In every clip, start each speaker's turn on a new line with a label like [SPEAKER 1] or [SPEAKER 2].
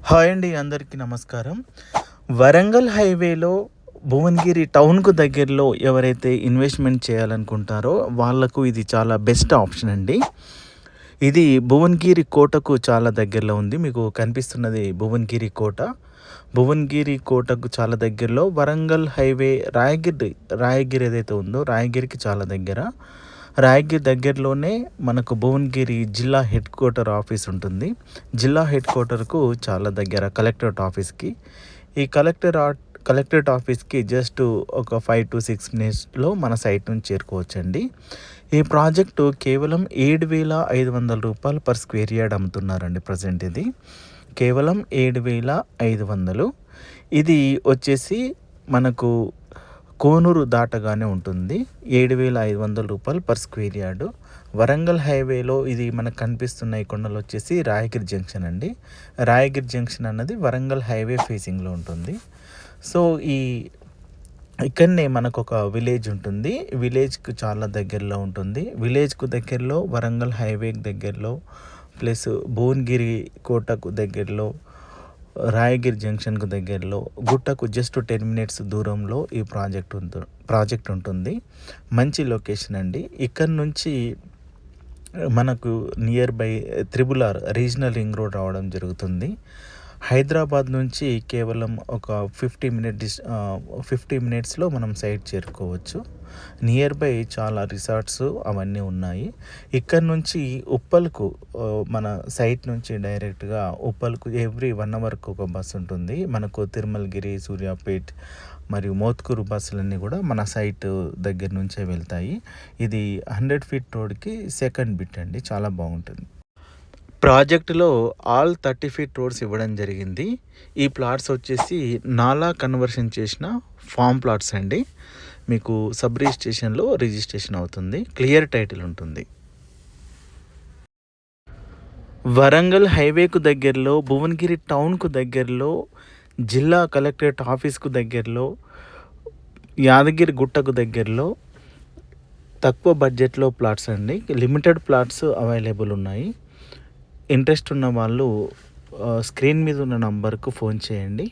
[SPEAKER 1] Hi అండి, అందరికీ నమస్కారం. వరంగల్ హైవేలో భువనగిరి టౌన్‌కు దగ్గరలో ఎవరైతే ఇన్వెస్ట్‌మెంట్ చేయాలనుకుంటారో వాళ్ళకు ఇది చాలా బెస్ట్ ఆప్షన్ అండి. ఇది భువనగిరి కోటకు చాలా దగ్గరలో ఉంది. మీకు కనిపిస్తున్నది భువనగిరి కోట. భువనగిరి కోటకు చాలా దగ్గరలో వరంగల్ హైవే రాయగిరి ఏదైతే ఉందో రాయగిరికి చాలా దగ్గర. రాయగిరి దగ్గరలోనే మనకు భువనగిరి జిల్లా హెడ్ క్వార్టర్ ఆఫీస్ ఉంటుంది. జిల్లా హెడ్ క్వార్టర్కు చాలా దగ్గర కలెక్టరేట్ ఆఫీస్కి. ఈ కలెక్టరేట్ ఆఫీస్కి జస్ట్ ఒక 5-6 మినిట్స్లో మన సైట్ నుంచి చేరుకోవచ్చండి. ఈ ప్రాజెక్టు కేవలం 7,500 రూపాయలు పర్ స్క్వేర్ యార్డ్ అమ్ముతున్నారండి ప్రజెంట్. ఇది కేవలం 7,500. ఇది వచ్చేసి మనకు కోనూరు దాటగానే ఉంటుంది. 7,500 రూపాయలు పర్ స్క్వేర్ యార్డు. వరంగల్ హైవేలో ఇది మనకు కనిపిస్తున్న ఈ కొండలు వచ్చేసి రాయగిరి జంక్షన్ అండి. రాయగిరి జంక్షన్ అన్నది వరంగల్ హైవే ఫేసింగ్లో ఉంటుంది. సో ఇక్కడనే మనకు ఒక విలేజ్ ఉంటుంది. విలేజ్కు చాలా దగ్గరలో ఉంటుంది. విలేజ్కు దగ్గరలో వరంగల్ హైవేకి దగ్గరలో ప్లస్ భువనగిరి కోటకు దగ్గరలో రాయగిరి జంక్షన్కు దగ్గరలో గుట్టకు జస్ట్ 10 మినిట్స్ దూరంలో ఈ ప్రాజెక్ట్ ఉంటుంది. మంచి లొకేషన్ అండి. ఇక్కడ నుంచి మనకు near by triple R regional ring road రావడం జరుగుతుంది. హైదరాబాద్ నుంచి కేవలం ఒక 50 మినిట్స్లో మనం సైట్ చేరుకోవచ్చు. నియర్ బై చాలా రిసార్ట్స్ అవన్నీ ఉన్నాయి. ఇక్కడ నుంచి ఉప్పల్కు మన సైట్ నుంచి డైరెక్ట్గా ఉప్పల్కు ఎవ్రీ 1 అవర్కి ఒక బస్సు ఉంటుంది. మనకు తిరుమలగిరి, సూర్యాపేట్ మరియు మోత్కూరు బస్సులన్నీ కూడా మన సైట్ దగ్గర నుంచే వెళ్తాయి. ఇది 100 ఫీట్ రోడ్కి సెకండ్ బిట్ అండి, చాలా బాగుంటుంది. ప్రాజెక్టులో ఆల్ 30 ఫీట్ రోడ్స్ ఇవ్వడం జరిగింది. ఈ ప్లాట్స్ వచ్చేసి నాలా కన్వర్షన్ చేసిన ఫామ్ ప్లాట్స్ అండి. మీకు సబ్ రిజిస్ట్రేషన్లో రిజిస్ట్రేషన్ అవుతుంది. క్లియర్ టైటిల్ ఉంటుంది. వరంగల్ హైవేకు దగ్గరలో, భువనగిరి టౌన్కు దగ్గరలో, జిల్లా కలెక్టరేట్ ఆఫీస్కు దగ్గరలో, యాదగిరి గుట్టకు దగ్గరలో తక్కువ బడ్జెట్లో ప్లాట్స్ అండి. లిమిటెడ్ ప్లాట్స్ అవైలబుల్ ఉన్నాయి. ఇంట్రెస్ట్ ఉన్న వాళ్ళు స్క్రీన్ మీద ఉన్న నంబర్కు ఫోన్ చేయండి.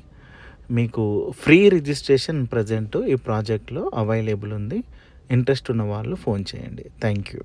[SPEAKER 1] మీకు ఫ్రీ రిజిస్ట్రేషన్ ప్రజెంట్ ఈ ప్రాజెక్ట్లో అవైలబుల్ ఉంది. ఇంట్రెస్ట్ ఉన్న వాళ్ళు ఫోన్ చేయండి. Thank you.